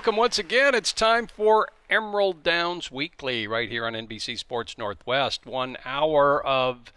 welcome once again. It's time for Emerald Downs Weekly right here on NBC Sports Northwest. 1 hour of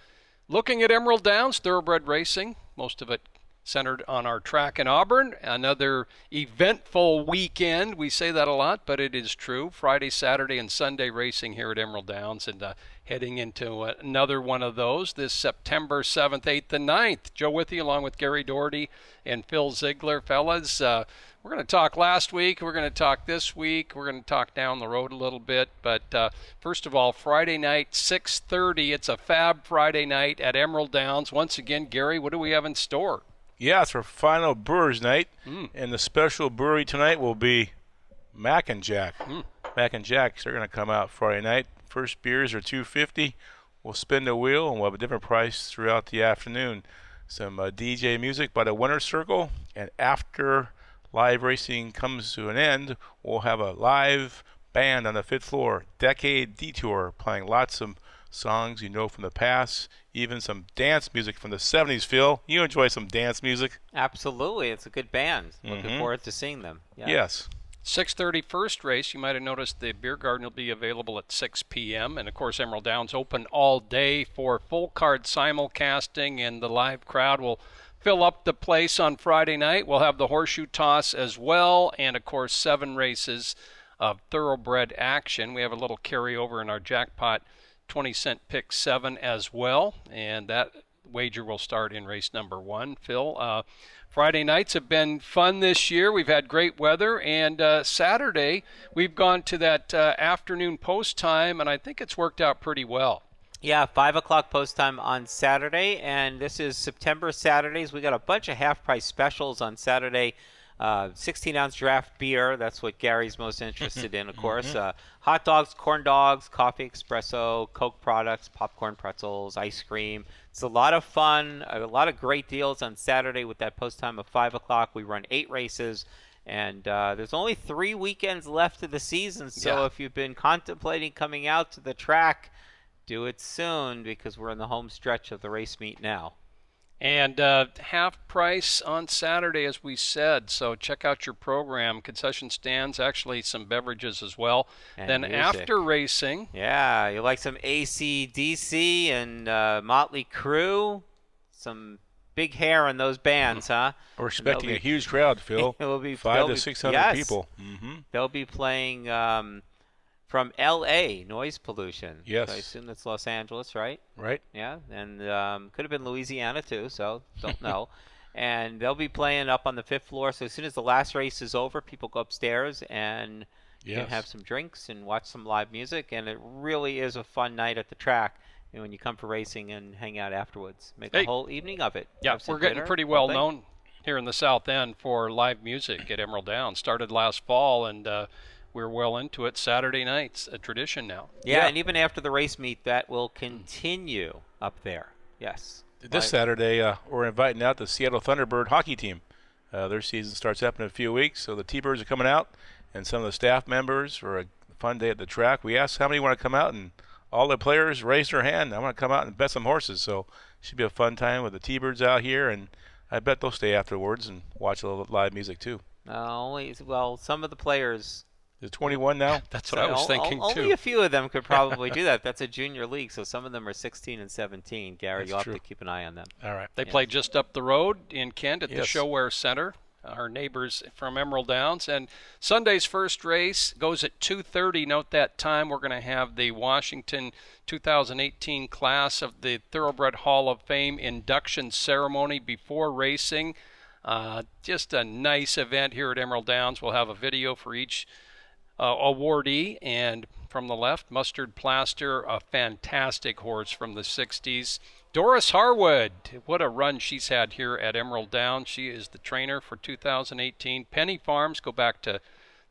looking at Emerald Downs, thoroughbred racing, most of it centered on our track in Auburn. Another eventful weekend. We say that a lot, but it is true. Friday, Saturday, and Sunday racing here at Emerald Downs, and heading into another one of those this September 7th, 8th, and 9th. Joe with you along with Gary Doherty and Phil Ziegler. Fellas, we're going to talk last week. We're going to talk this week. We're going to talk down the road a little bit. But first of all, Friday night, 6:30. It's a Fab Friday night at Emerald Downs. Once again, Gary, what do we have in store? Yeah, it's our final Brewers Night, and the special brewery tonight will be Mac and Jack. Mac and Jack's, they're going to come out Friday night. First beers are $2.50. We'll spin the wheel, and we'll have a different price throughout the afternoon. Some DJ music by the Winner's Circle, and after live racing comes to an end, we'll have a live band on the 5th floor, Decade Detour, playing lots of songs you know from the past, even some dance music from the 70s. Phil, you enjoy some dance music? Absolutely. It's a good band. Looking forward to seeing them. Yeah. Yes. 6:30 first race. You might have noticed the beer garden will be available at 6 p.m. And, of course, Emerald Downs open all day for full card simulcasting, and the live crowd will fill up the place on Friday night. We'll have the horseshoe toss as well, and, of course, 7 races of thoroughbred action. We have a little carryover in our jackpot 20-cent pick 7 as well, and that wager will start in race number 1. Phil, Friday nights have been fun this year. We've had great weather, and Saturday we've gone to that afternoon post time, and I think it's worked out pretty well. Yeah, 5 o'clock post time on Saturday, and this is September Saturdays. We got a bunch of half-price specials on Saturday. 16-ounce draft beer, that's what Gary's most interested in, of course. Hot dogs, corn dogs, coffee espresso, Coke products, popcorn pretzels, ice cream. It's a lot of fun, a lot of great deals on Saturday with that post time of 5 o'clock. We run 8 races, and there's only 3 weekends left of the season, so if you've been contemplating coming out to the track, do it soon because we're in the home stretch of the race meet now. And half price on Saturday, as we said. So check out your program. Concession stands, actually some beverages as well. And then music. After racing. Yeah, you like some AC/DC and Motley Crue? Some big hair in those bands, huh? We're expecting a huge crowd, Phil. It will be 500 to 600 people. They'll be playing from L.A., Noise Pollution. Yes. So I assume that's Los Angeles, right? Right. Yeah, and could have been Louisiana too, so don't know. And they'll be playing up on the 5th floor, so as soon as the last race is over, people go upstairs and can have some drinks and watch some live music, and it really is a fun night at the track. And when you come for racing and hang out afterwards, make a whole evening of it. Yeah, we're getting pretty well known here in the South End for live music at Emerald Downs. Started last fall, and we're well into it. Saturday nights, a tradition now. Yeah, and even after the race meet, that will continue up there. Yes. This Saturday, we're inviting out the Seattle Thunderbird hockey team. Their season starts up in a few weeks, so the T-Birds are coming out, and some of the staff members for a fun day at the track. We asked how many want to come out, and all the players raised their hand. I want to come out and bet some horses, so it should be a fun time with the T-Birds out here, and I bet they'll stay afterwards and watch a little live music too. Some of the players. Is it 21 now? That's what I was thinking, too. Only a few of them could probably do that. That's a junior league, so some of them are 16 and 17. Gary, you'll have to keep an eye on them. All right. They play just up the road in Kent at the ShoWare Center, our neighbors from Emerald Downs. And Sunday's first race goes at 2:30. Note that time. We're going to have the Washington 2018 class of the Thoroughbred Hall of Fame induction ceremony before racing. Just a nice event here at Emerald Downs. We'll have a video for each awardee, and from the left, Mustard Plaster, a fantastic horse from the 60s. Doris Harwood, what a run she's had here at Emerald Downs. She is the trainer for 2018. Penny Farms, go back to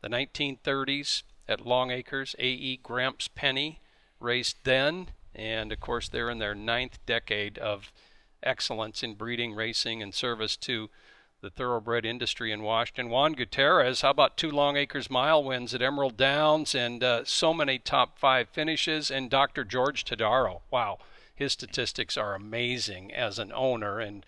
the 1930s at Long Acres. A.E. Gramps Penny raced then, and of course they're in their 9th decade of excellence in breeding, racing, and service to the thoroughbred industry in Washington. Juan Gutierrez, how about 2 Long Acres Mile wins at Emerald Downs, and so many top 5 finishes. And Dr. George Tadaro, wow, his statistics are amazing as an owner, and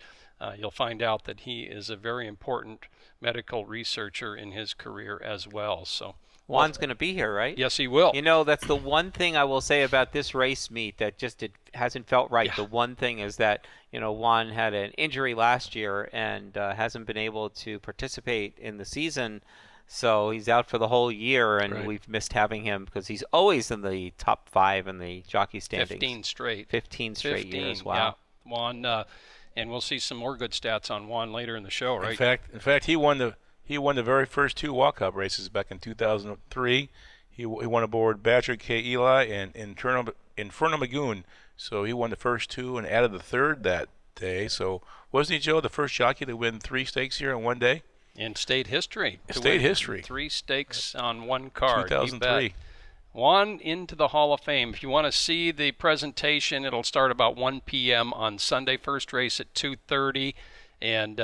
you'll find out that he is a very important medical researcher in his career as well. So Juan's going to be here, right? Yes, he will. You know, that's the one thing I will say about this race meet that just hasn't felt right. Yeah. The one thing is that, Juan had an injury last year and hasn't been able to participate in the season. So he's out for the whole year, and we've missed having him because he's always in the top 5 in the jockey standings. 15 straight. 15 straight years. Wow. Yeah. Juan, and we'll see some more good stats on Juan later in the show, right? In fact, he won the very first 2 walk-up races back in 2003. He won aboard Badger K. Eli and Inferno Magoon. So he won the first 2 and added the third that day. So wasn't he, Joe, the first jockey to win 3 stakes here in one day? In state history. State history. 3 stakes on one card. 2003. Juan into the Hall of Fame. If you want to see the presentation, it'll start about 1 p.m. on Sunday. First race at 2:30. And,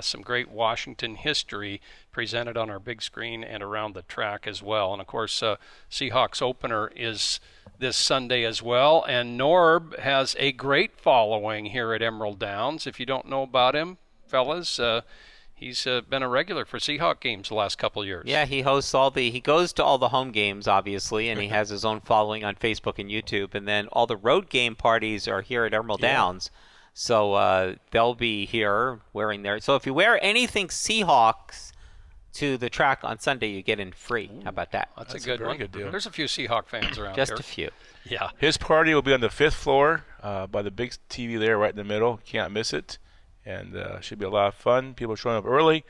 some great Washington history presented on our big screen and around the track as well. And, of course, Seahawks opener is this Sunday as well. And Norb has a great following here at Emerald Downs. If you don't know about him, fellas, he's been a regular for Seahawk games the last couple of years. Yeah, he goes to all the home games, obviously, and he has his own following on Facebook and YouTube. And then all the road game parties are here at Emerald Downs. So they'll be here wearing their... So if you wear anything Seahawks to the track on Sunday, you get in free. How about that? That's a good very one. Good deal. There's a few Seahawk fans around here. Just a few. Yeah. His party will be on the 5th floor by the big TV there right in the middle. Can't miss it. And should be a lot of fun. People showing up early.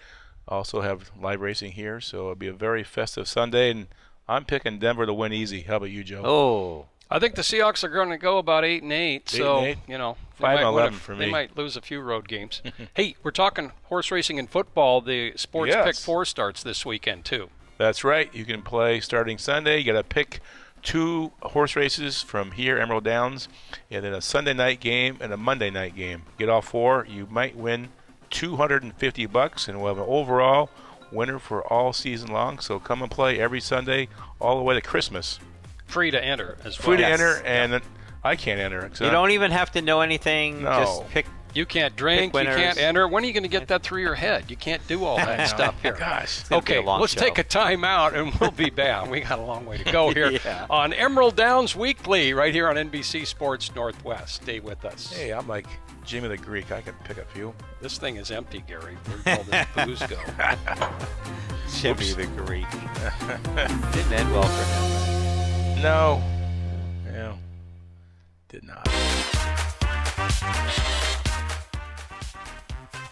Also have live racing here. So it'll be a very festive Sunday. And I'm picking Denver to win easy. How about you, Joe? Oh. I think the Seahawks are going to go about 8-8. So, 8-8? 5-11 for me. They might lose a few road games. Hey, we're talking horse racing and football. The Sports Pick 4 starts this weekend, too. That's right. You can play starting Sunday. You got to pick 2 horse races from here, Emerald Downs, and then a Sunday night game and a Monday night game. Get all 4. You might win $250, and we'll have an overall winner for all season long. So come and play every Sunday all the way to Christmas. Free to enter as well. Free to enter, and I can't enter. You don't even have to know anything. No. Just pick. You can't drink. You can't enter. When are you going to get that through your head? You can't do all that stuff here. Gosh. Okay, let's take a time out, and we'll be back. We got a long way to go here on Emerald Downs Weekly, right here on NBC Sports Northwest. Stay with us. Hey, I'm like Jimmy the Greek. I can pick a few. This thing is empty, Gary. Where'd all this booze go? Jimmy the Greek. Didn't end well for him. No. Yeah. Did not.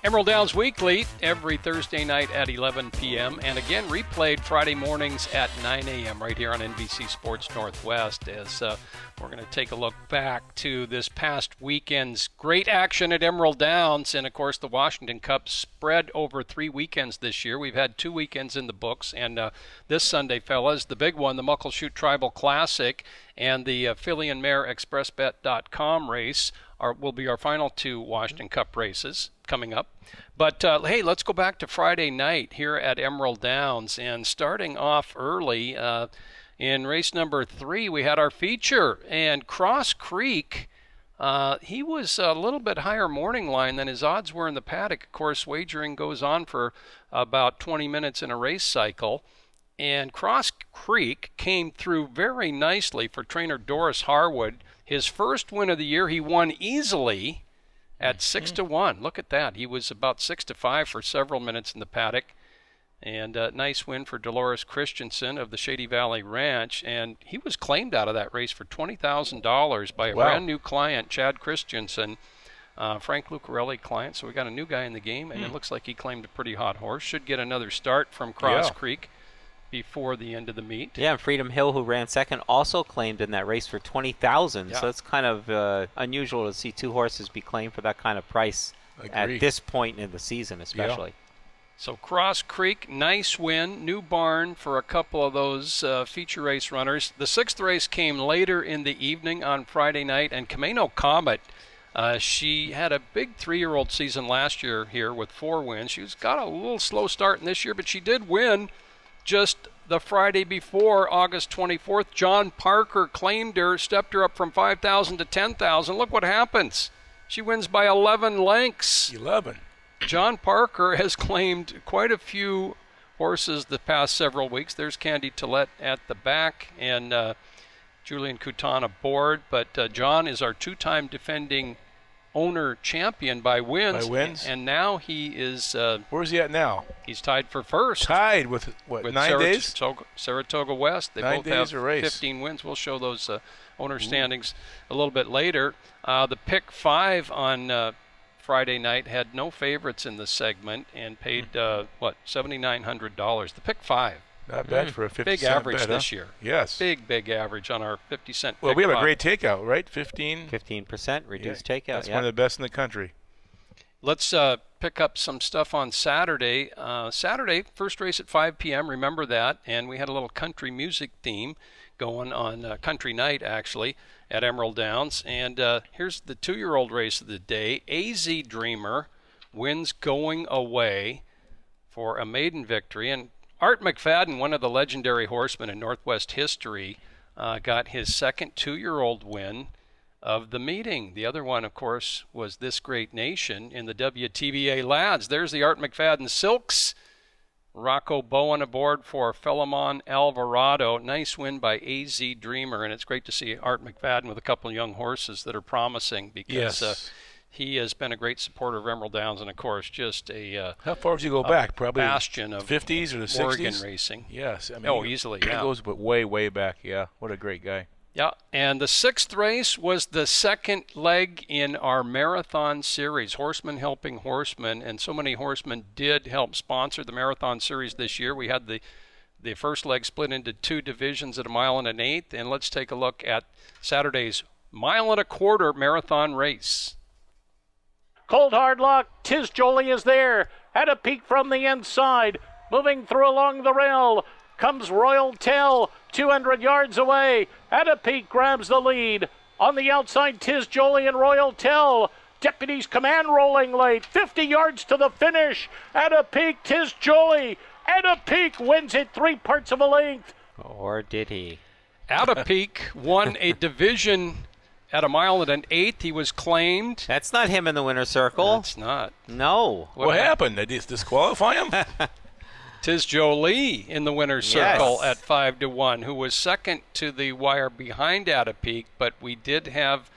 Emerald Downs Weekly every Thursday night at 11 p.m. and again replayed Friday mornings at 9 a.m. right here on NBC Sports Northwest as we're going to take a look back to this past weekend's great action at Emerald Downs. And, of course, the Washington Cup spread over 3 weekends this year. We've had 2 weekends in the books. And this Sunday, fellas, the big one, the Muckleshoot Tribal Classic and the Filly and Mare ExpressBet.com race will be our final 2 Washington Cup races coming up. But, hey, let's go back to Friday night here at Emerald Downs. And starting off early, in race number 3, we had our feature. And Cross Creek, he was a little bit higher morning line than his odds were in the paddock. Of course, wagering goes on for about 20 minutes in a race cycle. And Cross Creek came through very nicely for trainer Doris Harwood. His first win of the year, he won easily at 6-1. Look at that. He was about 6-5 for several minutes in the paddock. And a nice win for Dolores Christensen of the Shady Valley Ranch. And he was claimed out of that race for $20,000 by a brand new client, Chad Christensen, Frank Lucarelli client. So we got a new guy in the game, and it looks like he claimed a pretty hot horse. Should get another start from Cross Creek before the end of the meet. Yeah, and Freedom Hill, who ran second, also claimed in that race for $20,000. So it's kind of unusual to see 2 horses be claimed for that kind of price at this point in the season, especially. Yeah. So Cross Creek, nice win, new barn for a couple of those feature race runners. The 6th race came later in the evening on Friday night, and Camino Comet, she had a big 3-year-old season last year here with 4 wins. She's got a little slow start in this year, but she did win just the Friday before, August 24th. John Parker claimed her, stepped her up from $5,000 to $10,000. Look what happens. She wins by 11 lengths. 11. John Parker has claimed quite a few horses the past several weeks. There's Candy Tillette at the back and Julian Coutan aboard. But John is our two-time defending owner champion by wins. By wins. And now he is... where's he at now? He's tied for first. Tied with, what, with 9 days? Saratoga West. They 9 both days have a race. 15 wins. We'll show those owner standings a little bit later. The pick 5 on Friday night had no favorites in the segment and paid, $7,900. The pick 5. Not bad for a 50 big cent average bet, this huh? year. Yes. Big average on our 50-cent Well, pick we have 5. a great takeout, right? 15? 15% reduced takeout. That's one of the best in the country. Let's pick up some stuff on Saturday. Saturday, first race at 5 p.m., remember that. And we had a little country music theme going on country night, actually, at Emerald Downs. And here's the 2-year-old race of the day. AZ Dreamer wins going away for a maiden victory. And Art McFadden, one of the legendary horsemen in Northwest history, got his second 2-year-old win of the meeting. The other one, of course, was This Great Nation in the WTBA Lads. There's the Art McFadden Silks. Rocco Bowen aboard for Philemon Alvarado. Nice win by AZ Dreamer, and it's great to see Art McFadden with a couple of young horses that are promising because he has been a great supporter of Emerald Downs and, of course, just a how far does he go back? Probably bastion of 50s or the 60s? Oregon racing. Yes. I mean, Easily, He goes but way back, yeah. What a great guy. Yeah, and the 6th race was the second leg in our marathon series, Horsemen Helping Horsemen, and so many horsemen did help sponsor the marathon series this year. We had the first leg split into 2 divisions at 1 1/8 miles, and let's take a look at Saturday's 1 1/4 marathon race. Cold hard luck. Tiz Jolie is there. At a peak from the inside. Moving through along the rail. Comes Royal Tell. 200 yards away. At a peak grabs the lead. On the outside, Tiz Jolie and Royal Tell. Deputy's Command rolling late. 50 yards to the finish. At a peak, Tiz Jolie. At a peak wins it 3 parts of a length. Or did he? At a peak won a division at 1 1/8 miles. He was claimed. That's not him in the winner's circle. That's not. No. What happened? Did they disqualify him? Tiz Jolie in the winner's circle at 5-1, who was second to the wire behind At a Peak, but we did have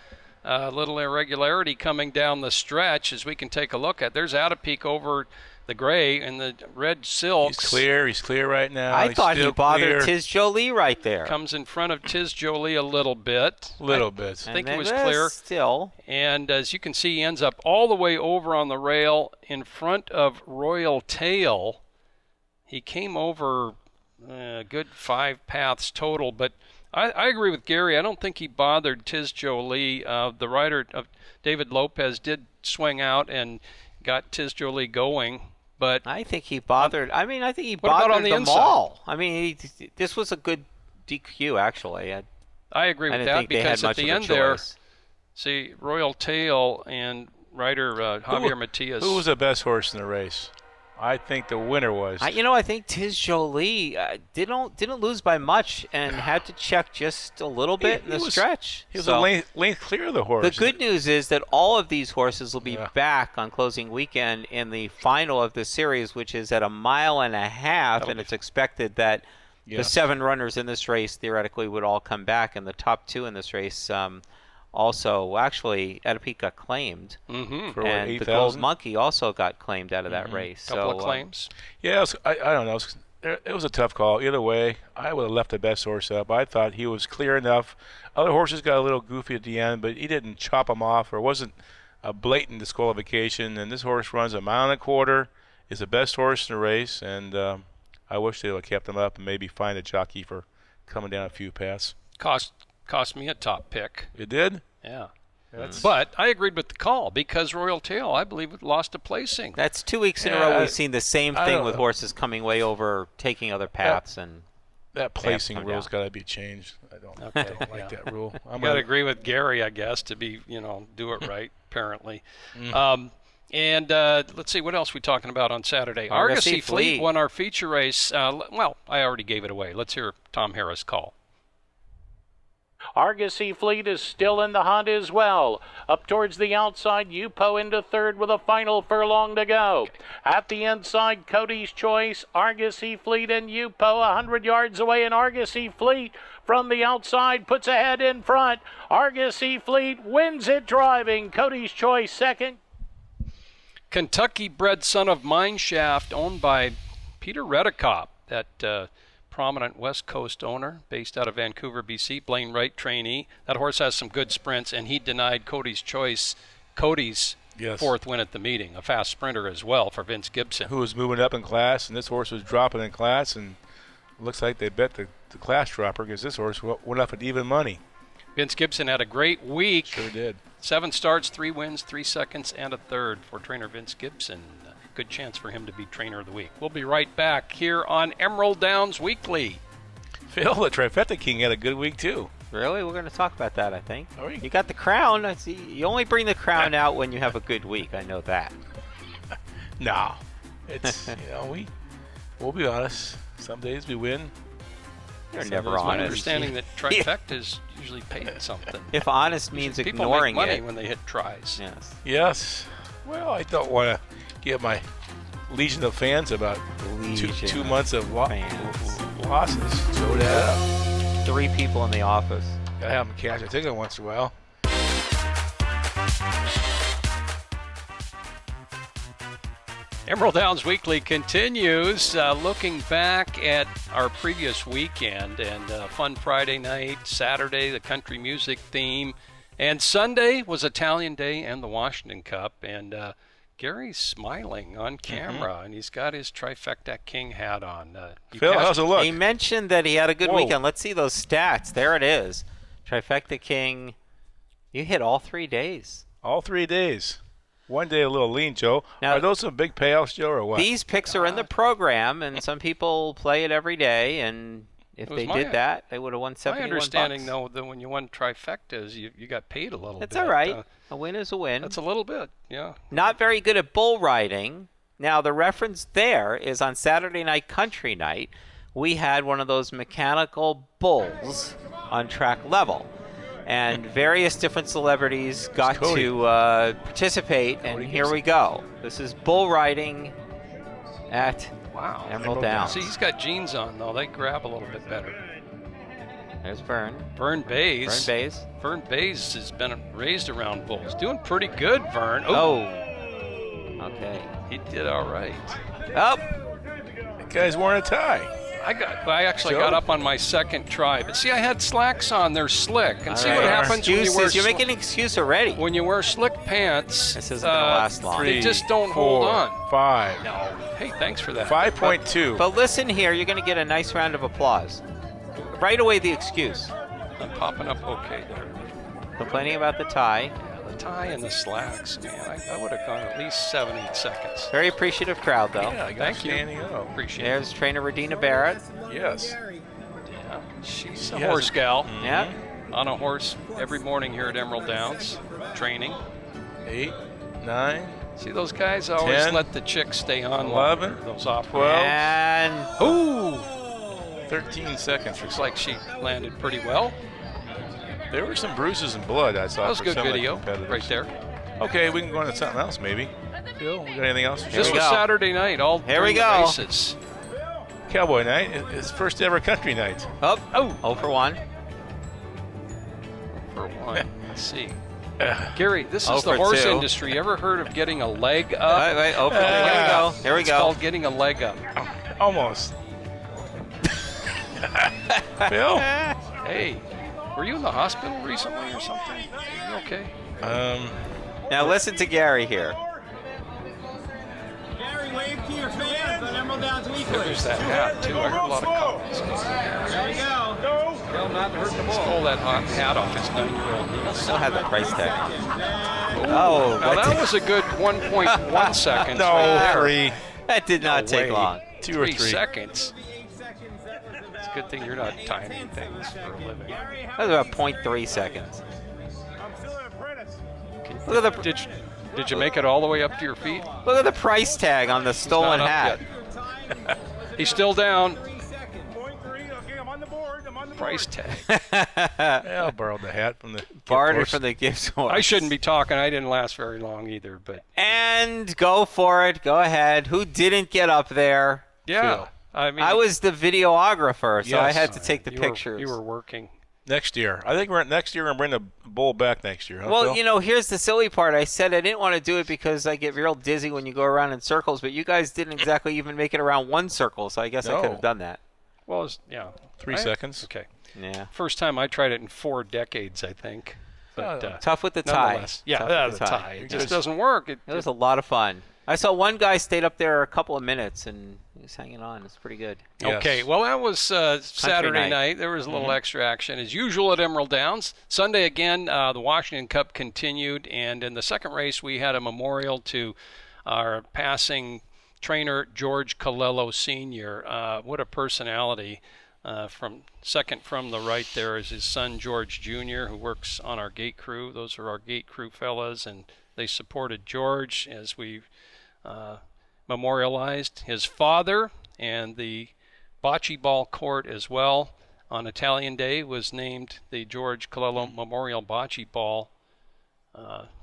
a little irregularity coming down the stretch, as we can take a look at. There's At a Peak over the gray and the red silks. He's clear right now. I He's thought he still bothered clear. Tiz Jolie right there. Comes in front of Tiz Jolie a little bit. bit. I think And he was then clear. Still. And as you can see, he ends up all the way over on the rail in front of Royal Tail. He came over a good 5 paths total, but I agree with Gary. I don't think he bothered Tiz Jolie. The rider, David Lopez, did swing out and got Tiz Jolie going, but I think he bothered. I think he What about bothered on the them inside? all. This was a good DQ, actually. I agree I with didn't that think they had because at much the of a end there, choice. see Royal Tail and rider Javier Matias. Who was the best horse in the race? I think the winner was. I think Tiz Jolie didn't lose by much and had to check just a little bit in the stretch. He was a length clear of the horse. The good news is that all of these horses will be back on closing weekend in the final of the series, which is at 1.5 miles, and it's expected that the 7 runners in this race theoretically would all come back, and the top 2 in this race also, actually, At a Peak got claimed, For and what, the Gold 8,000? Monkey also got claimed out of that race. Couple so, of claims. Yeah, I don't know. It was a tough call. Either way, I would have left the best horse up. I thought he was clear enough. Other horses got a little goofy at the end, but he didn't chop him off, or it wasn't a blatant disqualification. And this horse runs 1.25 miles, is the best horse in the race, and I wish they would have kept him up and maybe find a jockey for coming down a few paths. Cost me a top pick. It did? Yeah. But I agreed with the call because Royal Tail, I believe, lost a placing. That's 2 weeks in a row Yeah, we've seen the same I thing don't with know. horses coming way over, taking other paths, and That placing come rule's down. got to be changed. I don't like that rule. I'm Got to gonna- agree with Gary, I guess, to be, do it right, apparently. And let's see, what else we talking about on Saturday? Argosy Fleet won our feature race. Well, I already gave it away. Let's hear Tom Harris call. Argosy Fleet is still in the hunt as well. Up towards the outside, Upo into third with a final furlong to go. At the inside, Cody's Choice, Argosy Fleet, and Upo 100 yards away, and Argosy Fleet from the outside puts ahead in front. Argosy Fleet wins it driving. Cody's Choice second. Kentucky-bred son of Mineshaft, owned by Peter Redekop, that prominent West Coast owner based out of Vancouver, BC, Blaine Wright trainee. That horse has some good sprints, and he denied Cody's Choice, Cody's fourth win at the meeting, a fast sprinter as well for Vince Gibson. Who was moving up in class, and this horse was dropping in class, and it looks like they bet the class dropper because this horse went up at even money. Vince Gibson had a great week. Sure did. 7 starts, 3 wins, 3 seconds, and a third for trainer Vince Gibson. Good chance for him to be trainer of the week. We'll be right back here on Emerald Downs Weekly. Phil, the Trifecta King had a good week too. Really? We're going to talk about that, I think. Are we? You got the crown. I see. You only bring the crown out when you have a good week. I know that. No. It's, we'll be honest. Some days we win. You're Some never days we My honest. understanding that Trifecta is usually paid something. If honest means People ignoring make money it. when they hit tries. Yes. Yes. Well, I don't want to give my legion of fans about two months of losses. So that 3 people in the office. gotta have them cash a ticket once in a while. Emerald Downs Weekly continues, looking back at our previous weekend and fun Friday night, Saturday, the country music theme, and Sunday was Italian Day and the Washington Cup, and Gary's smiling on camera, and he's got his Trifecta King hat on. Phil, how's it look? He mentioned that he had a good Whoa. weekend. Let's see those stats. There it is. Trifecta King. You hit all 3 days. All 3 days. One day a little lean, Joe. Now, are those some big payouts, Joe, or what? These picks are in the program, and some people play it every day, and if they did that, they would have won 71 My understanding, bucks. though, that when you won Trifectas, you got paid a little bit. That's all right. A win is a win. That's a little bit, yeah. Not very good at bull riding. Now, the reference there is on Saturday night country night, we had one of those mechanical bulls on track level. And various different celebrities got to participate, and here we go. This is bull riding at Emerald Downs. See, he's got jeans on, though. They grab a little bit better. There's Vern. Vern Bays. Vern Bays has been raised around bulls. Doing pretty good, Vern. Oh. Okay. He did all right. Oh. That guy's wearing a tie. I actually got up on my second try, but see, I had slacks on. They're slick, and see what happens when you wear. You're making an excuse already. When you wear slick pants, this isn't gonna last long. They just don't 4, hold on. 5. No. Hey, thanks for that. 5.2. But listen here, you're going to get a nice round of applause. Right away, the excuse. I'm popping up okay there. Complaining about the tie. The tie and the slacks, man. I would have gone at least 7-8 seconds. Very appreciative crowd, though. Yeah, I got Thank you. standing up. Appreciate it. There's trainer Radina Barrett. Yes. Yeah, she's a horse gal. Yeah. On a horse every morning here at Emerald Downs, training. 8, 9. See, those guys always 10, let the chicks stay on 11, longer, those operators. 12. And Ooh! 13 seconds. Looks like she landed pretty well. There were some bruises and blood I saw. That was for a good some of the video competitors. right there. Okay, we can go on to something else maybe. Phil, we got anything else? This we was go. Saturday night, all Here we during the go. races. Cowboy night. It's first ever country night. oh, 0 for 1. For one. Let's see. Gary, this is 0 the for horse 2. industry. You ever heard of getting a leg up? Wait, 0 for 2. Here we go. Here we It's go. called getting a leg up. Almost. Phil? Hey, were you in the hospital recently or something? Are you okay? Now listen to Gary here. Gary, wave to your fans on Emerald Downs Weekly. There's that hat, too. I heard a lot of comments. There we go. Tell him not to hurt the ball. Stole that hat off his 9-year-old niece. Still had the price tag. Oh, Now, that was a good 1.1 seconds. No, right there. 3. that did not take way. long. 2 or 3 3. seconds. It's a good thing you're not timing things for a living. That was about 0.3 seconds. I'm still an apprentice. Look at the Did you make it all the way up to your feet? look at the price tag on the stolen Not up hat. yet. He's still down. 0.3. Okay, I'm on the board. price tag. Yeah, I borrowed the hat from the Barter from the gift horse. I shouldn't be talking. I didn't last very long either. But And go for it. Go ahead. Who didn't get up there? yeah, Phil. I mean, I was the videographer, so I Yes. had to take the you pictures. you were working. Next year. I think next year we're going to bring the bowl back next year. Huh, Well, Phil? you know, here's the silly part. I said I didn't want to do it because I get real dizzy when you go around in circles, but you guys didn't exactly even make it around one circle, so I guess I could No. have done that. Well, yeah. 3 seconds. Okay. Yeah. First time I tried it in 4 decades, I think. But Tough with the tie. nonetheless, yeah, Tough with the tie. It You're just good. doesn't work. It was a lot of fun. I saw one guy stayed up there a couple of minutes and he was hanging on. It's pretty good. Yes. Okay, well, that was Saturday night. night. There was a little extra action, as usual, at Emerald Downs. Sunday, again, the Washington Cup continued, and in the second race, we had a memorial to our passing trainer, George Colello Sr. What a personality. Second from the right there is his son, George Jr., who works on our gate crew. Those are our gate crew fellas, and they supported George as we memorialized his father, and the bocce ball court as well on Italian Day was named the George Colello Memorial Bocce Ball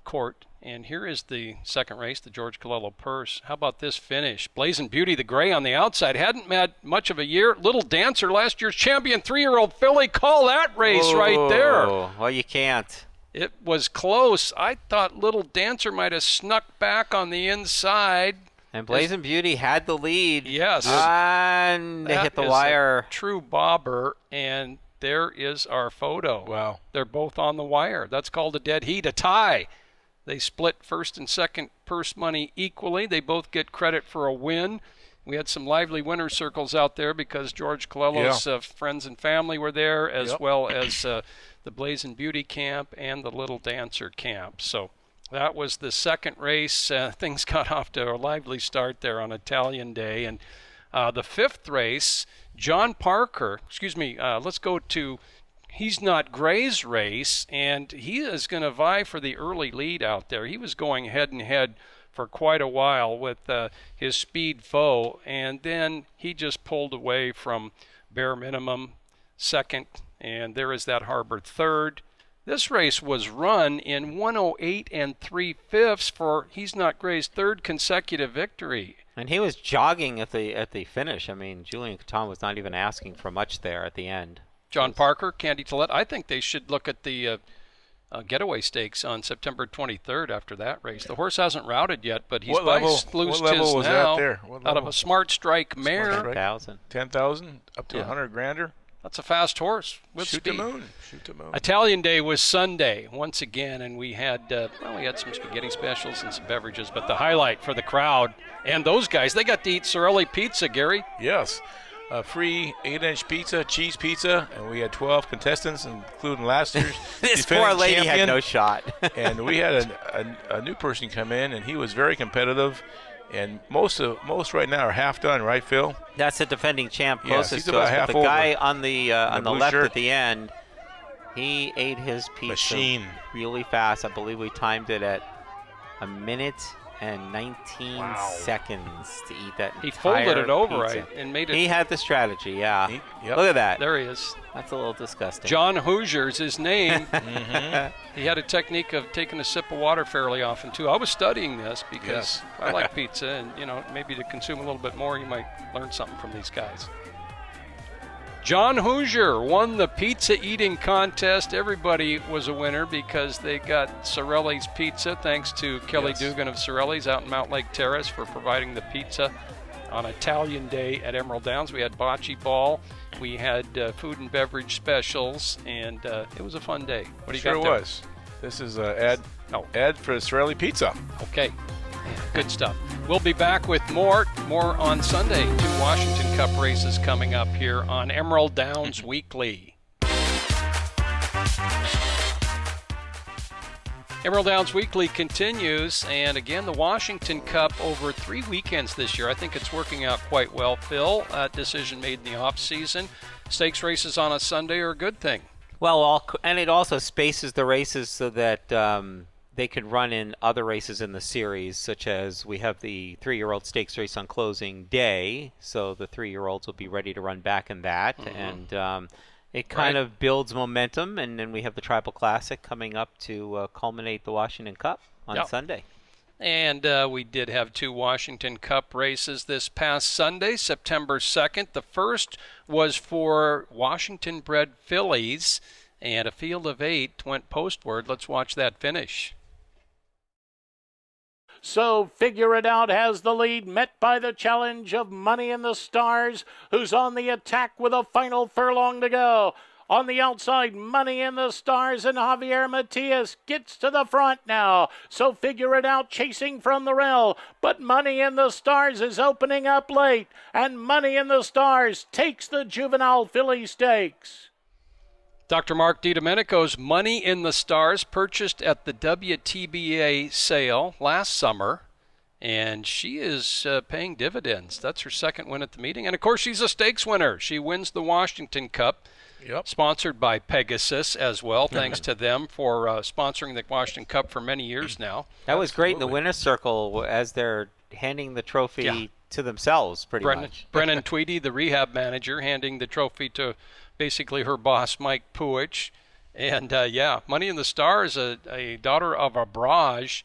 Court. And here is the second race, the George Colello Purse. How about this finish? Blazing Beauty, the gray on the outside. Hadn't had much of a year. Little Dancer, last year's champion, 3-year-old filly. Call that race right there. Oh, well, you can't. It was close. I thought Little Dancer might have snuck back on the inside. And Blazing Beauty had the lead. Yes. And they That hit the is wire. a true bobber, and there is our photo. Wow. They're both on the wire. That's called a dead heat, a tie. They split first and second purse money equally. They both get credit for a win. We had some lively winner circles out there because George Colello's friends and family were there, as well as the Blazing Beauty camp and the Little Dancer camp. So that was the second race. Things got off to a lively start there on Italian Day. And the fifth race, John Parker, let's go to He's Not Gray's race, and he is going to vie for the early lead out there. He was going head and head for quite a while with his speed foe, and then he just pulled away from Bare Minimum second, and there is that Harbor third. This race was run in 1:08 3/5 for He's Not Gray's third consecutive victory. And he was jogging at the finish. I mean, Julian Couton was not even asking for much there at the end. John Parker, Candy Tillette. I think they should look at the Getaway Stakes on September 23rd after that race. The horse hasn't routed yet, but he's What by level- Sluice what level Tis was that now there? What out of level? a Smart Strike mare. Strike. 1,000. 10,000 up to Yeah. 100 grander. That's a fast horse with Shoot speed. the moon. Shoot the moon. Italian Day was Sunday once again, and we had some spaghetti specials and some beverages. But the highlight for the crowd and those guys, they got to eat Sorelli pizza, Gary. Yes. Free 8-inch pizza, cheese pizza, and we had 12 contestants, including last year's This defending poor lady champion. had no shot. And we had a new person come in, and he was very competitive. And most right now are half done, right, Phil? That's the defending champ Yes, closest he's to about us. half But the guy over. on the blue left shirt. at the end, he ate his pizza Machine. really fast. I believe we timed it at 1 minute and 19 seconds to eat that He entire folded it over pizza. and made it. He had the strategy, yeah. Yep. Look at that. There he is. That's a little disgusting. John Hoosier's his name. He had a technique of taking a sip of water fairly often, too. I was studying this because Yes. I like pizza, and, maybe to consume a little bit more, you might learn something from these guys. John Hoosier won the pizza eating contest. Everybody was a winner because they got Sorelli's pizza, thanks to Kelly Dugan of Sorelli's out in Mount Lake Terrace for providing the pizza on Italian Day at Emerald Downs. We had bocce ball, we had food and beverage specials, and it was a fun day. What do you Sure got there? was. This is an ad for Sorelli Pizza. Okay, good stuff. We'll be back with more on Sunday. 2 Washington Cup races coming up here on Emerald Downs Weekly. Emerald Downs Weekly continues, and again, the Washington Cup over 3 weekends this year. I think it's working out quite well, Phil. Decision made in the off-season. Stakes races on a Sunday are a good thing. Well, and it also spaces the races so that they could run in other races in the series, such as we have the 3-year-old stakes race on closing day, so the 3-year-olds will be ready to run back in that. And It kind of builds momentum, and then we have the Tribal Classic coming up to culminate the Washington Cup on Sunday. And we did have 2 Washington Cup races this past Sunday, September 2nd. The first was for Washington-bred fillies, and a field of 8 went postward. Let's watch that finish. So Figure It Out has the lead, met by the challenge of Money in the Stars, who's on the attack with a final furlong to go. On the outside, Money in the Stars, and Javier Matias gets to the front now. So Figure It Out chasing from the rail, but Money in the Stars is opening up late, and Money in the Stars takes the Juvenile Filly Stakes. Dr. Mark DiDomenico's Money in the Stars purchased at the WTBA sale last summer, and she is paying dividends. That's her second win at the meeting. And, of course, she's a stakes winner. She wins the Washington Cup. Yep. Sponsored by Pegasus as well. Thanks to them for sponsoring the Washington Cup for many years now. That was great in the winner's circle as they're handing the trophy to themselves, pretty much. Brennan Tweedy, the rehab manager, handing the trophy to basically her boss, Mike Puich. And, Money in the Stars, a daughter of a barrage,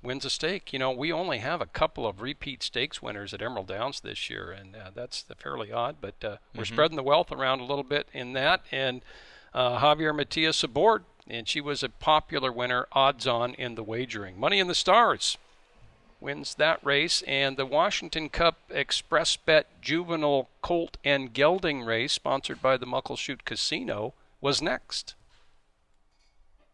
wins a stake. You know, we only have a couple of repeat stakes winners at Emerald Downs this year, and that's fairly odd, but we're spreading the wealth around a little bit in that. And Javier Matias aboard, and she was a popular winner, odds on in the wagering. Money in the Stars wins that race, and the Washington Cup Express Bet Juvenile Colt and Gelding race, sponsored by the Muckleshoot Casino, was next.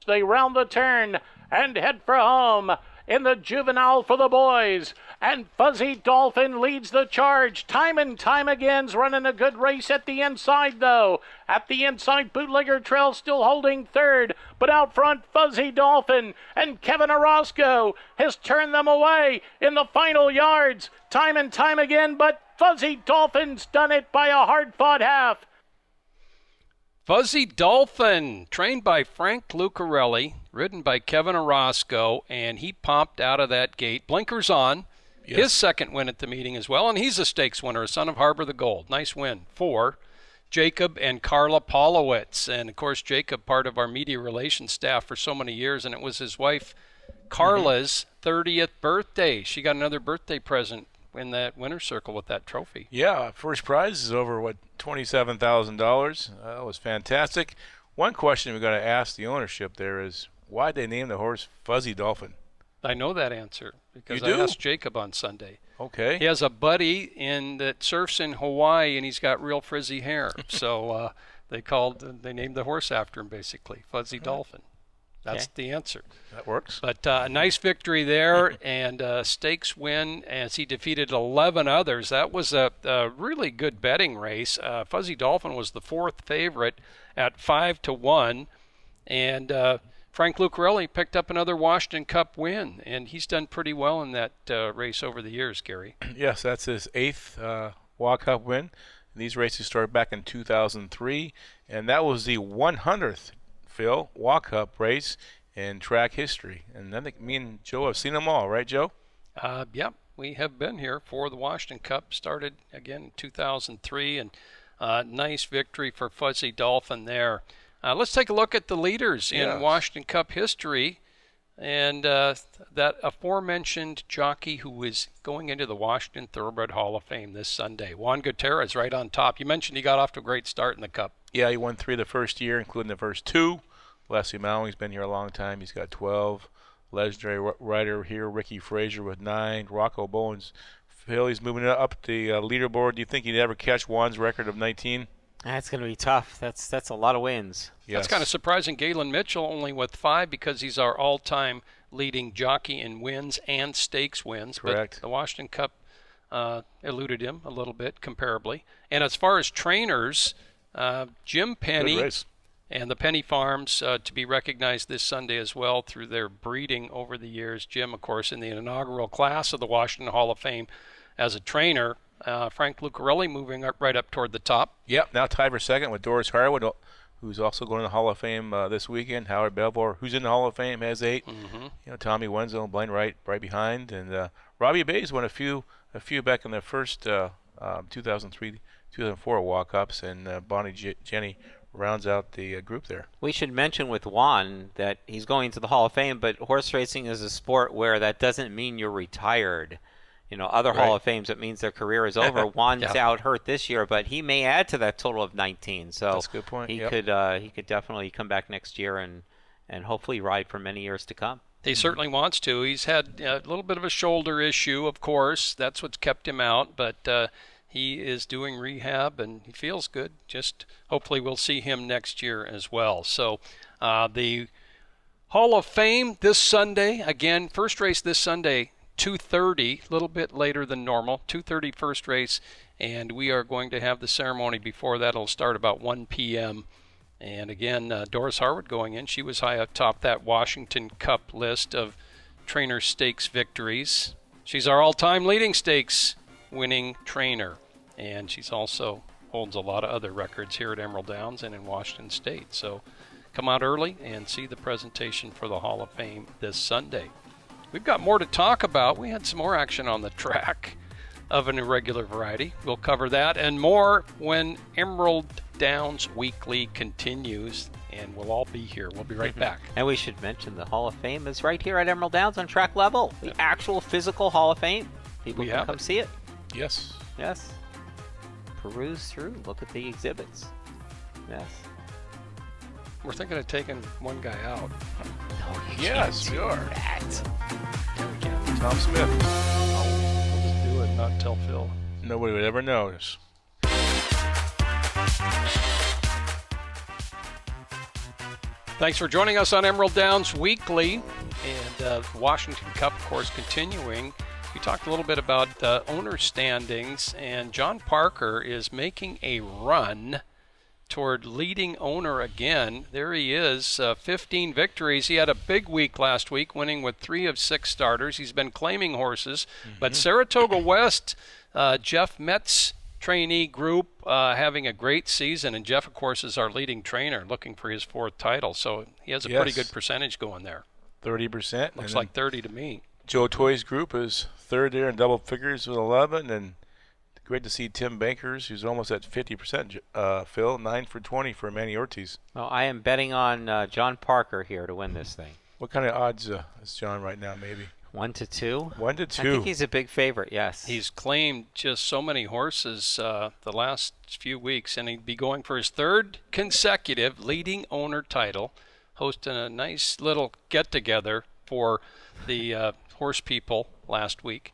They round the turn and head for home in the Juvenile for the boys. And Fuzzy Dolphin leads the charge. Time and time again's running a good race at the inside, though. At the inside, Bootlegger Trail still holding third. But out front, Fuzzy Dolphin and Kevin Orozco has turned them away in the final yards. Time and time again, but Fuzzy Dolphin's done it by a hard-fought half. Fuzzy Dolphin, trained by Frank Lucarelli, ridden by Kevin Orozco, and he popped out of that gate. Blinkers on. Yes. His second win at the meeting as well, and he's a stakes winner, a son of Harbor the Gold. Nice win for Jacob and Carla Polowitz. And, of course, Jacob, part of our media relations staff for so many years, and it was his wife Carla's 30th birthday. She got another birthday present in that winner's circle with that trophy. Yeah, first prize is over, $27,000. That was fantastic. One question we've got to ask the ownership there is, why'd they name the horse Fuzzy Dolphin? I know that answer because I asked Jacob on Sunday. Okay. He has a buddy that surfs in Hawaii, and he's got real frizzy hair. So they named the horse after him, basically, Fuzzy Dolphin. That's the answer. That works. But a nice victory there, and a stakes win as he defeated 11 others. That was a really good betting race. Fuzzy Dolphin was the fourth favorite at 5-1, and Frank Lucarelli picked up another Washington Cup win, and he's done pretty well in that race over the years, Gary. Yes, that's his 8th Walk Cup win. These races started back in 2003, and that was the 100th Phil Walk Cup race in track history. And I think me and Joe have seen them all, right, Joe? Yep, we have been here for the Washington Cup. Started again in 2003, and nice victory for Fuzzy Dolphin there. Let's take a look at the leaders in Washington Cup history. And that aforementioned jockey who is going into the Washington Thoroughbred Hall of Fame this Sunday, Juan Gutierrez, right on top. You mentioned he got off to a great start in the Cup. Yeah, he won 3 the first year, including the first 2. Leslie Malling's been here a long time. He's got 12. Legendary rider here, Ricky Frazier with 9. Rocco Bowens. Phil, he's moving up the leaderboard. Do you think he'd ever catch Juan's record of 19? That's going to be tough. That's a lot of wins. Yes. That's kind of surprising. Galen Mitchell only with 5 because he's our all-time leading jockey in wins and stakes wins. Correct. But the Washington Cup eluded him a little bit comparably. And as far as trainers, Jim Penny and the Penny Farms to be recognized this Sunday as well through their breeding over the years. Jim, of course, in the inaugural class of the Washington Hall of Fame as a trainer. Frank Lucarelli moving right up toward the top. Yep, now tied for second with Doris Harwood, who's also going to the Hall of Fame this weekend. Howard Belvoir, who's in the Hall of Fame, has 8. Tommy Wenzel, Blaine Wright right behind. And Robbie Bays won a few back in the first 2003 2004 walk-ups, and Jenny rounds out the group there. We should mention with Juan that he's going to the Hall of Fame, but horse racing is a sport where that doesn't mean you're retired. Other Hall of Fames, it means their career is over. Juan's out hurt this year, but he may add to that total of 19. So that's a good point. He could definitely come back next year and hopefully ride for many years to come. He certainly wants to. He's had a little bit of a shoulder issue, of course. That's what's kept him out, but he is doing rehab and he feels good. Just hopefully we'll see him next year as well. So the Hall of Fame this Sunday, again, first race this Sunday, 2:30, a little bit later than normal, 2:30 first race, and we are going to have the ceremony before that. It'll start about 1 p.m. And again, Doris Harwood going in. She was high up top that Washington Cup list of trainer stakes victories. She's our all-time leading stakes winning trainer, and she's also holds a lot of other records here at Emerald Downs and in Washington State. So come out early and see the presentation for the Hall of Fame this Sunday. We've got more to talk about. We had some more action on the track of an irregular variety. We'll cover that and more when Emerald Downs Weekly continues, and we'll all be here. We'll be right back. And we should mention the Hall of Fame is right here at Emerald Downs on track level. The actual physical Hall of Fame. People can come see it. Yes. Yes. Peruse through. Look at the exhibits. Yes. We're thinking of taking one guy out. No, yes, we are. That. Tom Smith. We'll just do it, not tell Phil. Nobody would ever notice. Thanks for joining us on Emerald Downs Weekly, and Washington Cup, of course, continuing. We talked a little bit about owner standings, and John Parker is making a run toward leading owner again. There he is, 15 victories. He had a big week last week, winning with 3 of 6 starters. He's been claiming horses, but Saratoga West, Jeff Metz's trainee group, having a great season, and Jeff, of course, is our leading trainer, looking for his 4th title. So he has a pretty good percentage going there. 30%. Looks like 30 to me. Joe Toy's group is 3rd there in double figures with 11, and great to see Tim Bankers, who's almost at 50%. Phil, 9 for 20 for Manny Ortiz. Well, I am betting on John Parker here to win this thing. What kind of odds is John right now, maybe? 1 to 2. 1 to 2. I think he's a big favorite. Yes. He's claimed just so many horses the last few weeks, and he'd be going for his 3rd consecutive leading owner title, hosting a nice little get-together for the horse people last week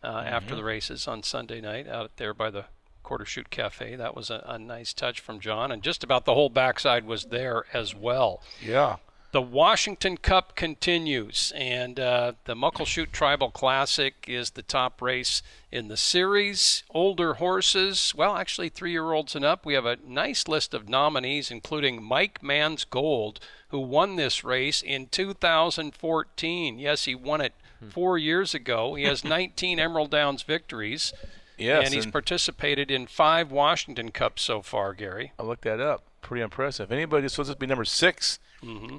after the races on Sunday night out there by the Quarter Chute Cafe. That was a nice touch from John, and just about the whole backside was there as well. Yeah. The Washington Cup continues, and the Muckleshoot Tribal Classic is the top race in the series. Older horses, well, actually 3-year-olds and up. We have a nice list of nominees, including Mike Man's Gold, who won this race in 2014. Yes, he won it 4 years ago. He has 19 Emerald Downs victories, and he's participated in 5 Washington Cups so far, Gary. I looked that up. Pretty impressive. Anybody supposed to be number 6?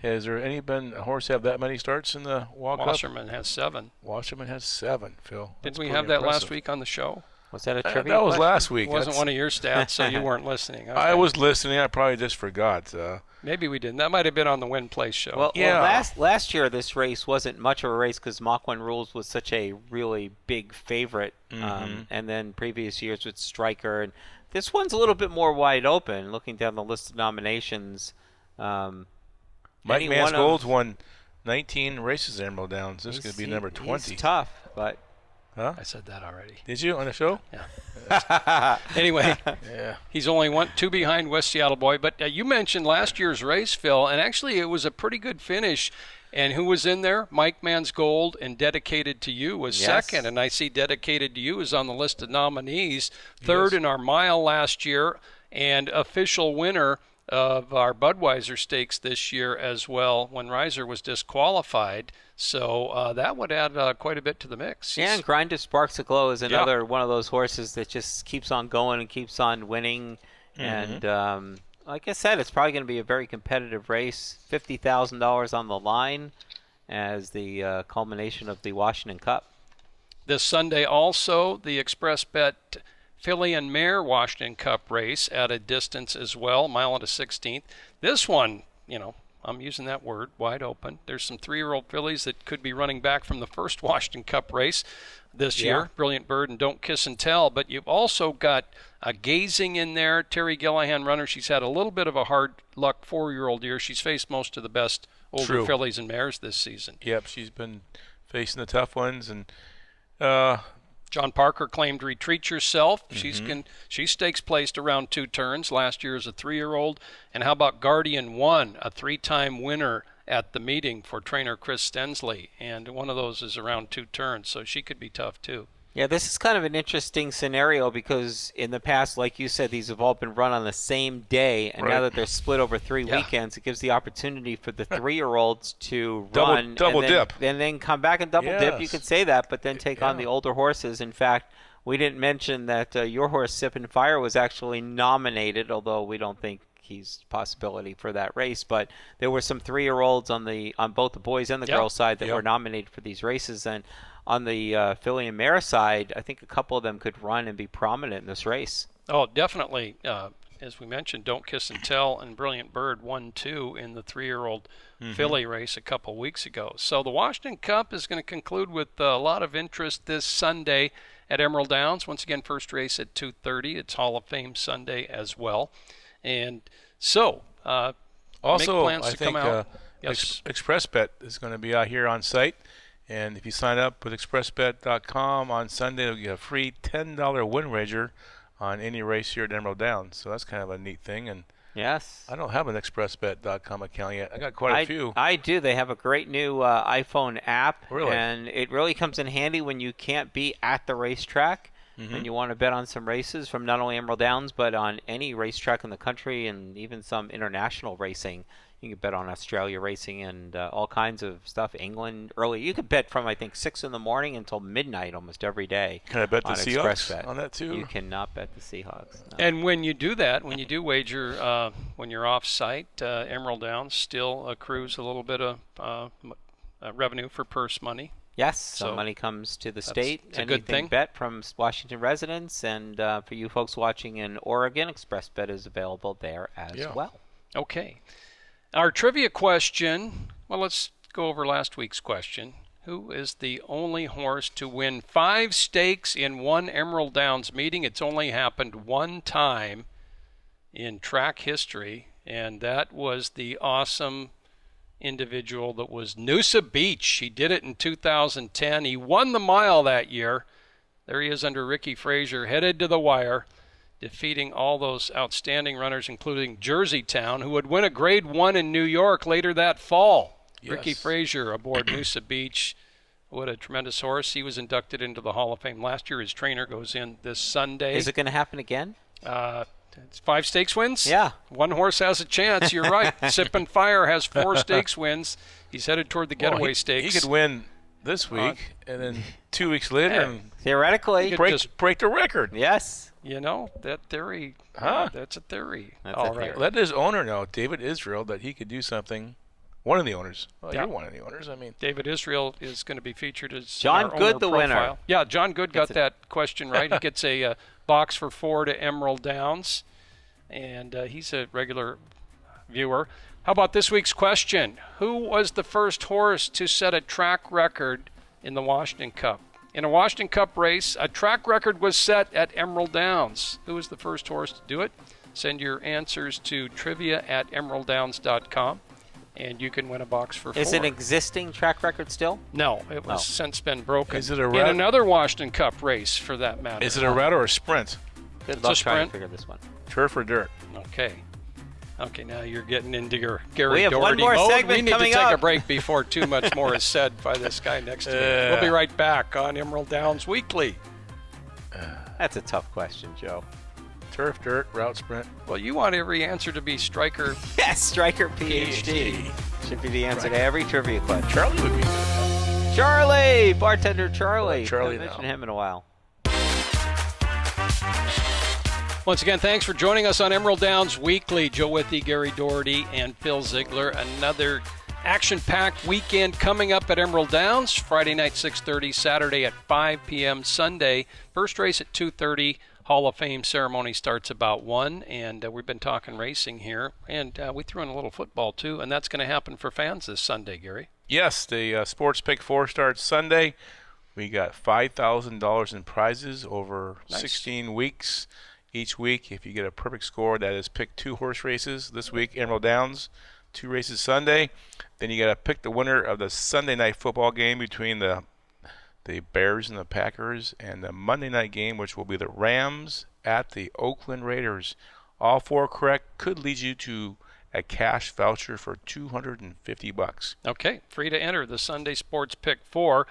Has there been a horse have that many starts in the Walk Up? Wasserman has 7. Wasserman has 7, Phil. Didn't we have that last week on the show? Was that a trivia That was question? last week. It wasn't one of your stats, so you weren't listening. Okay. I was listening. I probably just forgot. Maybe we didn't. That might have been on the Win Place show. Well, last year this race wasn't much of a race because Mach 1 Rules was such a really big favorite, and then previous years with Stryker. And this one's a little bit more wide open. Looking down the list of nominations, Mike Man's Gold's won 19 races at Emerald Downs. This is going to be number 20. He's tough, but... Huh? I said that already. Did you on the show? Yeah. Anyway, yeah. He's only 2 behind West Seattle Boy. But you mentioned last year's race, Phil, and actually it was a pretty good finish. And who was in there? Mike Man's Gold, and Dedicated to You was second. And I see Dedicated to You is on the list of nominees. 3rd in our mile last year, and official winner of our Budweiser Stakes this year as well when Reiser was disqualified. So that would add quite a bit to the mix. Yeah, and Grind of Sparks of Glow is another one of those horses that just keeps on going and keeps on winning. And like I said, it's probably going to be a very competitive race. $50,000 on the line as the culmination of the Washington Cup. This Sunday also, the Express Bet filly and mare Washington Cup race at a distance as well, 1.1 miles. This one, I'm using that word, wide open. There's some 3-year-old fillies that could be running back from the first Washington Cup race this year, Brilliant Bird and Don't Kiss and Tell. But you've also got a Gazing in there, Terry Gillihan runner. She's had a little bit of a hard luck 4-year-old year. She's faced most of the best older fillies and mares this season. Yep, she's been facing the tough ones. And John Parker claimed Retreat Yourself. She stakes placed around 2 turns last year as a 3-year-old. And how about Guardian One, a 3-time winner at the meeting for trainer Chris Stensley, and one of those is around 2 turns, so she could be tough too. Yeah, this is kind of an interesting scenario because in the past, like you said, these have all been run on the same day, and now that they're split over 3 weekends, it gives the opportunity for the 3-year-olds to run double dip, and then come back and double dip. You could say that, but then take on the older horses. In fact, we didn't mention that your horse Sip and Fire was actually nominated, although we don't think he's a possibility for that race. But there were some 3-year-olds on both the boys and the girls side that were nominated for these races, and on the filly and mare side, I think a couple of them could run and be prominent in this race. Oh, definitely. As we mentioned, Don't Kiss and Tell and Brilliant Bird won 2 in the 3-year-old filly race a couple weeks ago. So the Washington Cup is going to conclude with a lot of interest this Sunday at Emerald Downs. Once again, first race at 2:30. It's Hall of Fame Sunday as well. And so, also, make plans I to think come out. Yes. ExpressBet is going to be out here on site. And if you sign up with expressbet.com on Sunday, you'll get a free $10 win wager on any race here at Emerald Downs. So that's kind of a neat thing. And yes, I don't have an expressbet.com account yet. I got quite a few. I do. They have a great new iPhone app. Really? And it really comes in handy when you can't be at the racetrack and you want to bet on some races from not only Emerald Downs, but on any racetrack in the country and even some international racing. You can bet on Australia racing and all kinds of stuff. England early. You could bet from, I think, 6 in the morning until midnight almost every day. Can I bet the Seahawks ExpressBet on that too? You cannot bet the Seahawks. No. And when you do that, when you do wager, when you're off-site, Emerald Downs still accrues a little bit of revenue for purse money. Yes, some money comes to the state. It's a good thing. Bet from Washington residents, and for you folks watching in Oregon, ExpressBet is available there as well. Okay. Our trivia question, well, let's go over last week's question. Who is the only horse to win 5 stakes in one Emerald Downs meeting? It's only happened one time in track history, and that was the awesome individual that was Noosa Beach. He did it in 2010. He won the mile that year. There he is under Ricky Frazier, headed to the wire, defeating all those outstanding runners, including Jersey Town, who would win a Grade 1 in New York later that fall. Yes. Ricky Frazier aboard Noosa Beach. What a tremendous horse. He was inducted into the Hall of Fame last year. His trainer goes in this Sunday. Is it going to happen again? It's 5 stakes wins? Yeah. One horse has a chance. You're right. Sip and Fire has 4 stakes wins. He's headed toward the getaway stakes. He could win this week, and then 2 weeks later, and theoretically, break the record. Yes. You know, that theory, that's a theory. That's all a right. theory. Let his owner know, David Israel, that he could do something. One of the owners. Well, you're one of the owners. I mean, David Israel is going to be featured as John our Good, owner the profile. winner. Yeah, John Good got that question right. He gets a box for 4 to Emerald Downs, and he's a regular viewer. How about this week's question? Who was the first horse to set a track record in the Washington Cup? In a Washington Cup race, a track record was set at Emerald Downs. Who was the first horse to do it? Send your answers to trivia@emeralddowns.com, and you can win a box for 4. Is it an existing track record still? No, it was since been broken. Is it a in another Washington Cup race, for that matter? Is it a route or a sprint? Good It's luck a trying sprint. to figure this one. Turf or dirt? Okay, now you're getting into your Gary We have one Doherty more mode. segment We need to coming take a up. break before too much more is said by this guy next to me. We'll be right back on Emerald Downs Weekly. That's a tough question, Joe. Turf, dirt, route, sprint. Well, you want every answer to be Striker. Yes, Striker PhD. Should be the answer to every trivia question. Charlie would be good. Charlie! Bartender Charlie. Charlie Haven't mentioned now. him in a while. Once again, thanks for joining us on Emerald Downs Weekly. Joe Withy, Gary Doherty, and Phil Ziegler. Another action-packed weekend coming up at Emerald Downs. Friday night, 6:30, Saturday at 5 p.m., Sunday. First race at 2:30, Hall of Fame ceremony starts about 1, and we've been talking racing here, and we threw in a little football too, and that's going to happen for fans this Sunday, Gary. Yes, the Sports Pick 4 starts Sunday. We got $5,000 in prizes over 16 weeks. Each week, if you get a perfect score, that is pick 2 horse races. This week, Emerald Downs, 2 races Sunday. Then you got to pick the winner of the Sunday night football game between the Bears and the Packers, and the Monday night game, which will be the Rams at the Oakland Raiders. All 4 correct could lead you to a cash voucher for $250. Okay, free to enter the Sunday Sports Pick 4.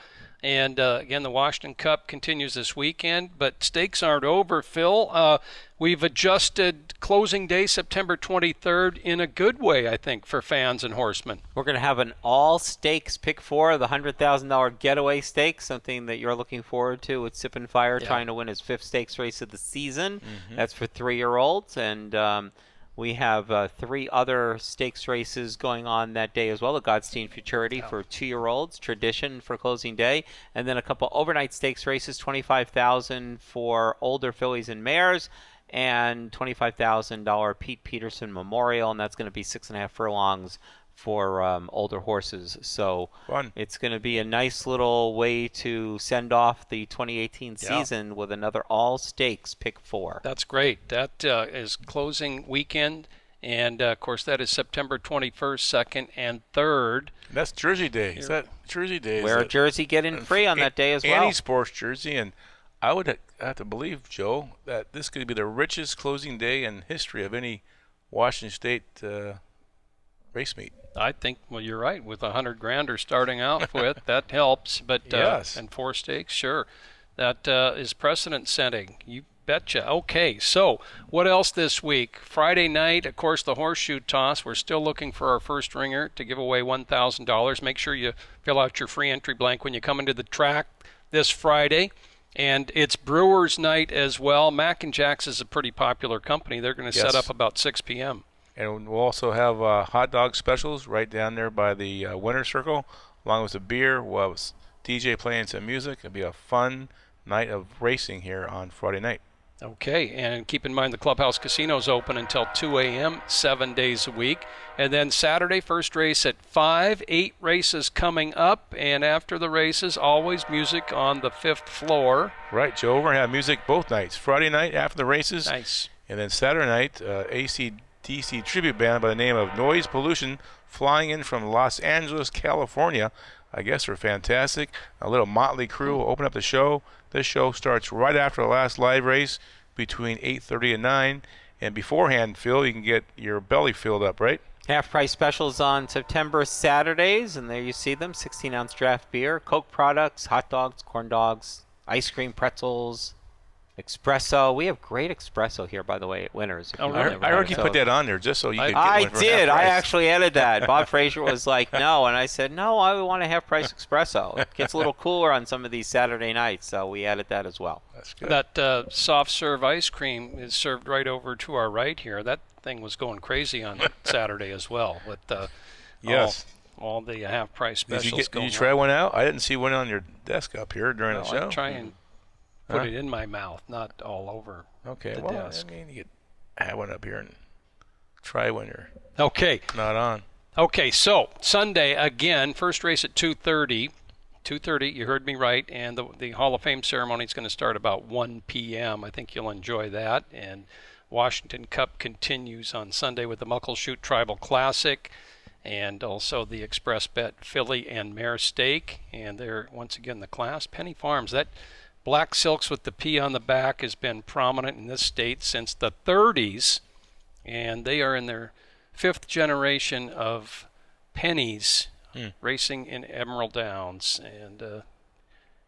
And again, the Washington Cup continues this weekend, but stakes aren't over, Phil. We've adjusted closing day, September 23rd, in a good way, I think, for fans and horsemen. We're going to have an all-stakes pick 4, the $100,000 getaway stakes, something that you're looking forward to with Sip and Fire trying to win his 5th stakes race of the season. That's for 3-year-olds, and we have 3 other stakes races going on that day as well. The Godstein Futurity for 2-year-olds, Tradition for closing day, and then a couple overnight stakes races, $25,000 for older fillies and mares, and $25,000 Pete Peterson Memorial, and that's going to be 6.5 furlongs for older horses. So Fun. It's going to be a nice little way to send off the 2018 season with another all-stakes pick 4. That's great. That is closing weekend, and of course that is September 21st, 2nd, and 3rd. That's Jersey Day. Is that Jersey Day? Wear a jersey, get in free on that day as well. Any sports jersey, and I would have to believe, Joe, that this could be the richest closing day in history of any Washington State race meet. I think, well, you're right. With $100,000 starting out with, that helps. But Yes. And 4 stakes, sure, that is precedent setting. You betcha. Okay, so what else this week? Friday night, of course, the horseshoe toss. We're still looking for our first ringer to give away $1,000. Make sure you fill out your free entry blank when you come into the track this Friday. And it's Brewers Night as well. Mac and Jack's is a pretty popular company. They're going to set up about 6 p.m. And we'll also have hot dog specials right down there by the winner's circle, along with the beer. We'll have DJ playing some music. It'll be a fun night of racing here on Friday night. Okay, and keep in mind the Clubhouse Casino's open until 2 a.m., 7 days a week. And then Saturday, first race at 5, 8 races coming up. And after the races, always music on the 5th floor. Right, Joe. We're going to have music both nights. Friday night after the races. Nice. And then Saturday night, AC/DC tribute band by the name of Noise Pollution flying in from Los Angeles, California. I guess they're fantastic. A little motley crew will open up the show. This show starts right after the last live race between 8:30 and 9. And beforehand, Phil, you can get your belly filled up, right? Half-price specials on September Saturdays, and there you see them, 16-ounce draft beer, Coke products, hot dogs, corn dogs, ice cream, pretzels, espresso. We have great espresso here, by the way, at Winners. I heard you put that on there just so you could get I one for did. half I price. actually added that. Bob Frazier was like, no. And I said, no, I want a half-price espresso. It gets a little cooler on some of these Saturday nights, so we added that as well. That's good. That soft serve ice cream is served right over to our right here. That thing was going crazy on Saturday as well with Yes. all the half-price specials Did you try one out? I didn't see one on your desk up here during the show. I try and put it in my mouth, not all over Okay, the well, desk. I mean, you could have one up here and try when you're Okay. not on. Okay, so Sunday, again, first race at 2:30. 2:30, you heard me right, and the Hall of Fame ceremony is going to start about 1 p.m. I think you'll enjoy that. And Washington Cup continues on Sunday with the Muckleshoot Tribal Classic and also the Express Bet Filly and Mare Stake. And they're, once again, the class. Penny Farms, that Black Silks with the P on the back has been prominent in this state since the 30s, and they are in their 5th generation of pennies racing in Emerald Downs. And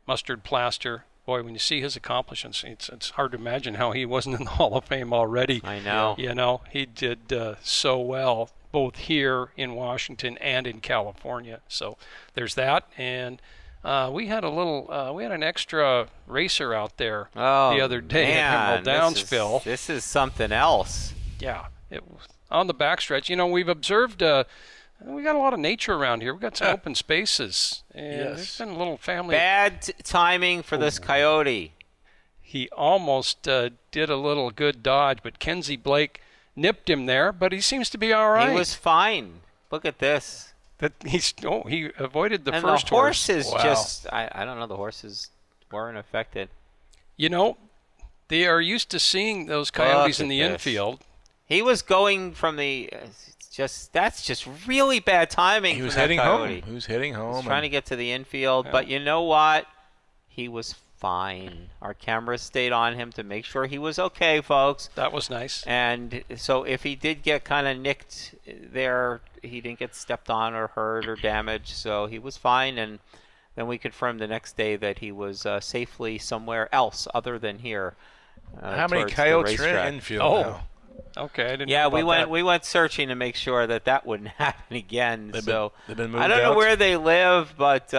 Mustard Plaster, boy, when you see his accomplishments, it's hard to imagine how he wasn't in the Hall of Fame already. I know. You know, he did so well both here in Washington and in California. So there's that. And we had an extra racer out there the other day at Emerald Downs, Phil. This is something else. Yeah, it was on the backstretch. You know, we've observed we got a lot of nature around here. We've got some open spaces, and there's been a little family. Bad timing for this coyote. he almost did a little good dodge, but Kenzie Blake nipped him there, but he seems to be all right. He was fine. Look at this. He avoided the and first the horses Wow. just, I don't know, the horses weren't affected. You know, they are used to seeing those Coyotes in the infield. He was going from the, that's just really bad timing. He was from heading that home. Coyote. He was heading home. He was trying to get to the infield, but you know what? He was fine. Our cameras stayed on him to make sure he was okay, folks. That was nice. And so if he did get kind of nicked there, he didn't get stepped on or hurt or damaged, so he was fine. And then we confirmed the next day that he was safely somewhere else other than here. How many towards the Coyotes are racetrack. in infield Oh. now? Okay, I didn't Yeah, know we about that. we went searching to make sure that wouldn't happen again. They've been moved I don't know out? where they live, but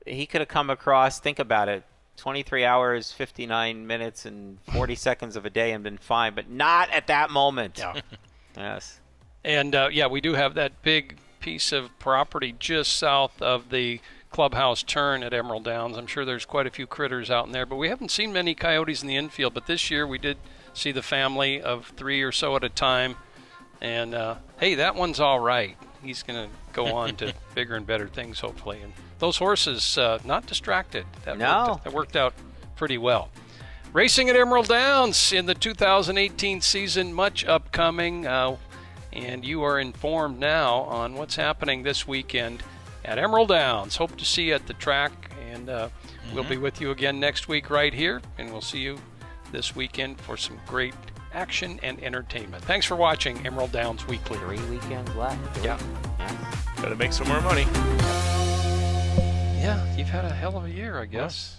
he could have come across. Think about it: 23 hours, 59 minutes, and 40 seconds of a day, and been fine. But not at that moment. Yeah. Yes. And we do have that big piece of property just south of the clubhouse turn at Emerald Downs. I'm sure there's quite a few critters out in there, but we haven't seen many coyotes in the infield. But this year we did see the family of 3 or so at a time. And, hey, that one's all right. He's going to go on to bigger and better things, hopefully. And those horses, not distracted. That worked out pretty well. Racing at Emerald Downs in the 2018 season, much upcoming. And you are informed now on what's happening this weekend at Emerald Downs. Hope to see you at the track, and we'll be with you again next week right here, and we'll see you this weekend for some great action and entertainment. Thanks for watching Emerald Downs Weekly. 3 weekends left. Yeah. Got to make some more money. Yeah, you've had a hell of a year, I guess.